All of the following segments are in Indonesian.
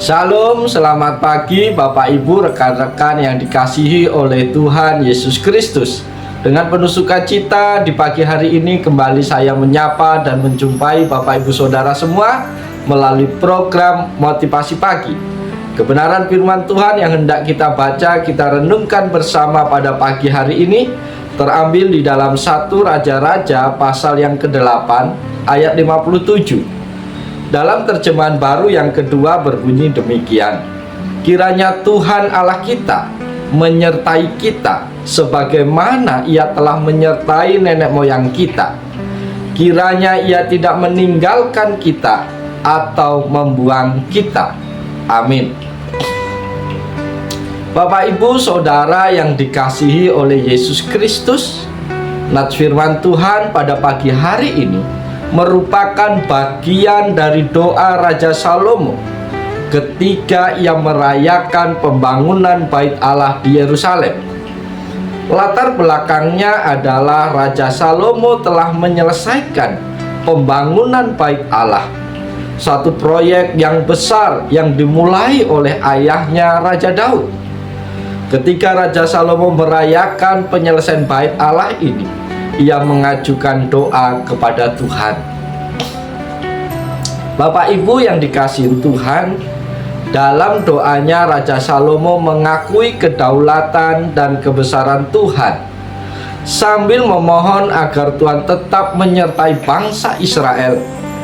Shalom, selamat pagi Bapak Ibu, rekan-rekan yang dikasihi oleh Tuhan Yesus Kristus. Dengan penuh sukacita di pagi hari ini kembali saya menyapa dan menjumpai Bapak Ibu Saudara semua melalui program Motivasi Pagi. Kebenaran firman Tuhan yang hendak kita baca, kita renungkan bersama pada pagi hari ini terambil di dalam 1 Raja-Raja pasal yang ke-8 ayat 57. Dalam terjemahan baru yang kedua berbunyi demikian: kiranya Tuhan Allah kita menyertai kita sebagaimana Ia telah menyertai nenek moyang kita. Kiranya Ia tidak meninggalkan kita atau membuang kita. Amin. Bapak Ibu Saudara yang dikasihi oleh Yesus Kristus, nats firman Tuhan pada pagi hari ini merupakan bagian dari doa Raja Salomo ketika ia merayakan pembangunan Bait Allah di Yerusalem. Latar belakangnya adalah Raja Salomo telah menyelesaikan pembangunan Bait Allah, satu proyek yang besar yang dimulai oleh ayahnya Raja Daud. Ketika Raja Salomo merayakan penyelesaian Bait Allah ini, ia mengajukan doa kepada Tuhan. Bapak Ibu yang dikasihi Tuhan, dalam doanya Raja Salomo mengakui kedaulatan dan kebesaran Tuhan, sambil memohon agar Tuhan tetap menyertai bangsa Israel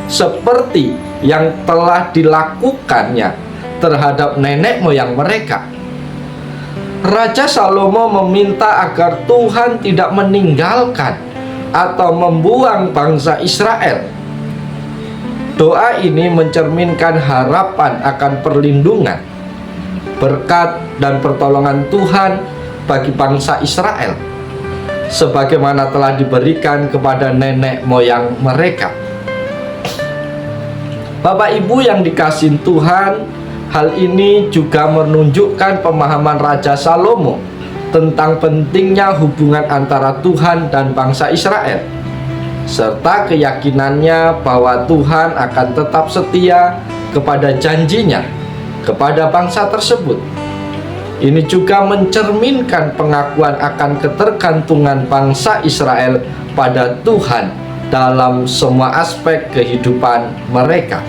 seperti yang telah dilakukannya terhadap nenek moyang mereka. Raja Salomo meminta agar Tuhan tidak meninggalkan atau membuang bangsa Israel. Doa ini mencerminkan harapan akan perlindungan, berkat, dan pertolongan Tuhan bagi bangsa Israel, sebagaimana telah diberikan kepada nenek moyang mereka. Bapak Ibu yang dikasihi Tuhan, hal ini juga menunjukkan pemahaman Raja Salomo tentang pentingnya hubungan antara Tuhan dan bangsa Israel, serta keyakinannya bahwa Tuhan akan tetap setia kepada janjinya kepada bangsa tersebut. Ini juga mencerminkan pengakuan akan ketergantungan bangsa Israel pada Tuhan dalam semua aspek kehidupan mereka.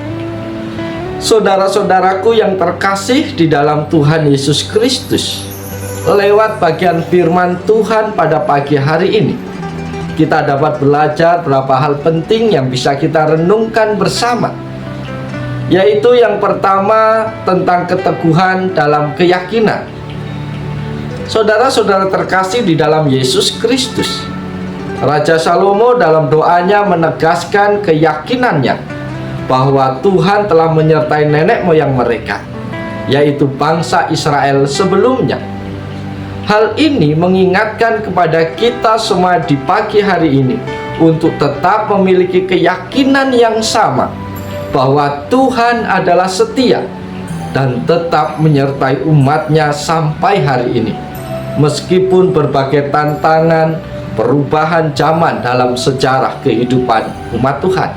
Saudara-saudaraku yang terkasih di dalam Tuhan Yesus Kristus, lewat bagian firman Tuhan pada pagi hari ini, kita dapat belajar beberapa hal penting yang bisa kita renungkan bersama, yaitu yang pertama tentang keteguhan dalam keyakinan. Saudara-saudara terkasih di dalam Yesus Kristus, Raja Salomo dalam doanya menegaskan keyakinannya bahwa Tuhan telah menyertai nenek moyang mereka, yaitu bangsa Israel sebelumnya. Hal ini mengingatkan kepada kita semua di pagi hari ini untuk tetap memiliki keyakinan yang sama bahwa Tuhan adalah setia dan tetap menyertai umatnya sampai hari ini, meskipun berbagai tantangan perubahan zaman dalam sejarah kehidupan umat Tuhan.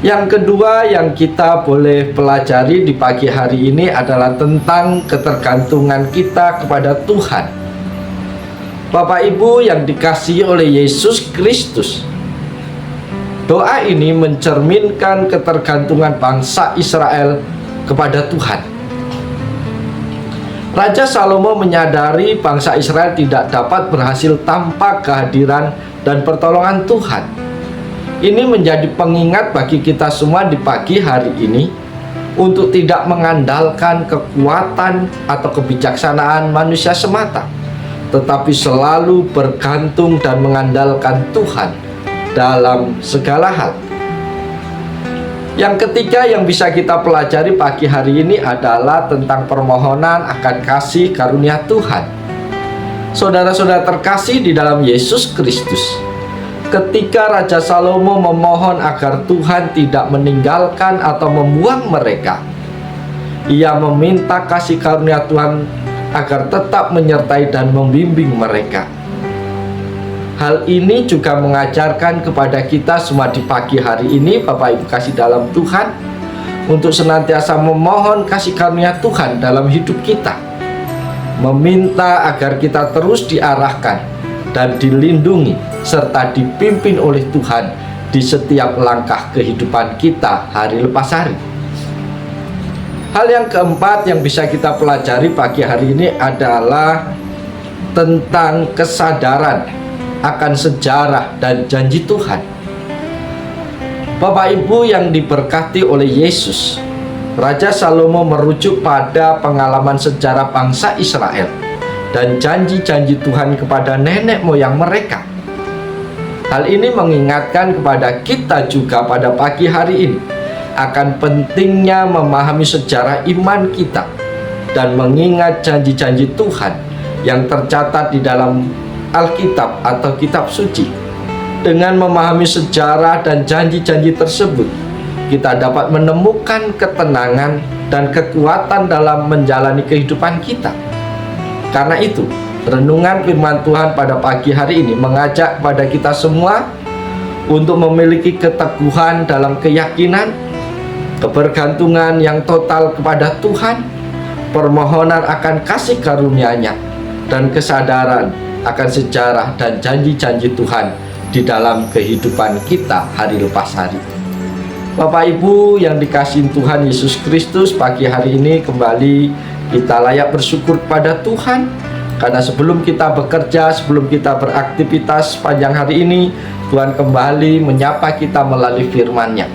Yang kedua yang kita boleh pelajari di pagi hari ini adalah tentang ketergantungan kita kepada Tuhan. Bapak Ibu yang dikasihi oleh Yesus Kristus, doa ini mencerminkan ketergantungan bangsa Israel kepada Tuhan. Raja Salomo menyadari bangsa Israel tidak dapat berhasil tanpa kehadiran dan pertolongan Tuhan. Ini menjadi pengingat bagi kita semua di pagi hari ini untuk tidak mengandalkan kekuatan atau kebijaksanaan manusia semata, tetapi selalu bergantung dan mengandalkan Tuhan dalam segala hal. Yang ketiga yang bisa kita pelajari pagi hari ini adalah tentang permohonan akan kasih karunia Tuhan. Saudara-saudara terkasih di dalam Yesus Kristus, ketika Raja Salomo memohon agar Tuhan tidak meninggalkan atau membuang mereka, ia meminta kasih karunia Tuhan agar tetap menyertai dan membimbing mereka. Hal ini juga mengajarkan kepada kita semua di pagi hari ini, Bapak Ibu kasih dalam Tuhan, untuk senantiasa memohon kasih karunia Tuhan dalam hidup kita, meminta agar kita terus diarahkan dan dilindungi serta dipimpin oleh Tuhan di setiap langkah kehidupan kita hari lepas hari. Hal yang keempat yang bisa kita pelajari pagi hari ini adalah tentang kesadaran akan sejarah dan janji Tuhan. Bapak Ibu yang diberkati oleh Yesus, Raja Salomo merujuk pada pengalaman sejarah bangsa Israel dan janji-janji Tuhan kepada nenek moyang mereka. Hal ini mengingatkan kepada kita juga pada pagi hari ini akan pentingnya memahami sejarah iman kita dan mengingat janji-janji Tuhan yang tercatat di dalam Alkitab atau kitab suci. Dengan memahami sejarah dan janji-janji tersebut, kita dapat menemukan ketenangan dan kekuatan dalam menjalani kehidupan kita. Karena itu, renungan firman Tuhan pada pagi hari ini mengajak kepada kita semua untuk memiliki keteguhan dalam keyakinan, kebergantungan yang total kepada Tuhan, permohonan akan kasih karunia-Nya, dan kesadaran akan sejarah dan janji-janji Tuhan di dalam kehidupan kita hari lepas hari. Bapak Ibu yang dikasihi Tuhan Yesus Kristus, pagi hari ini kembali kita layak bersyukur pada Tuhan, karena sebelum kita bekerja, sebelum kita beraktivitas sepanjang hari ini, Tuhan kembali menyapa kita melalui firman-Nya.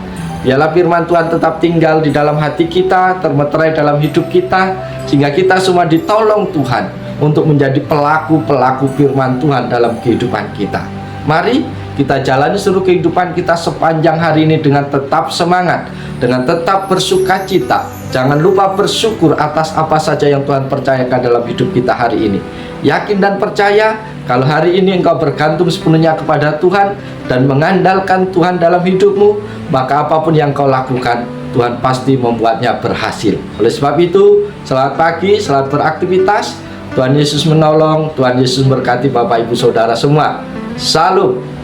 Biarlah firman Tuhan tetap tinggal di dalam hati kita, termeterai dalam hidup kita, sehingga kita semua ditolong Tuhan untuk menjadi pelaku-pelaku firman Tuhan dalam kehidupan kita. Mari kita jalani seluruh kehidupan kita sepanjang hari ini dengan tetap semangat, dengan tetap bersukacita. Jangan lupa bersyukur atas apa saja yang Tuhan percayakan dalam hidup kita hari ini. Yakin dan percaya kalau hari ini engkau bergantung sepenuhnya kepada Tuhan dan mengandalkan Tuhan dalam hidupmu, maka apapun yang kau lakukan, Tuhan pasti membuatnya berhasil. Oleh sebab itu, selamat pagi, selamat beraktivitas. Tuhan Yesus menolong, Tuhan Yesus memberkati Bapak Ibu Saudara semua. Salam.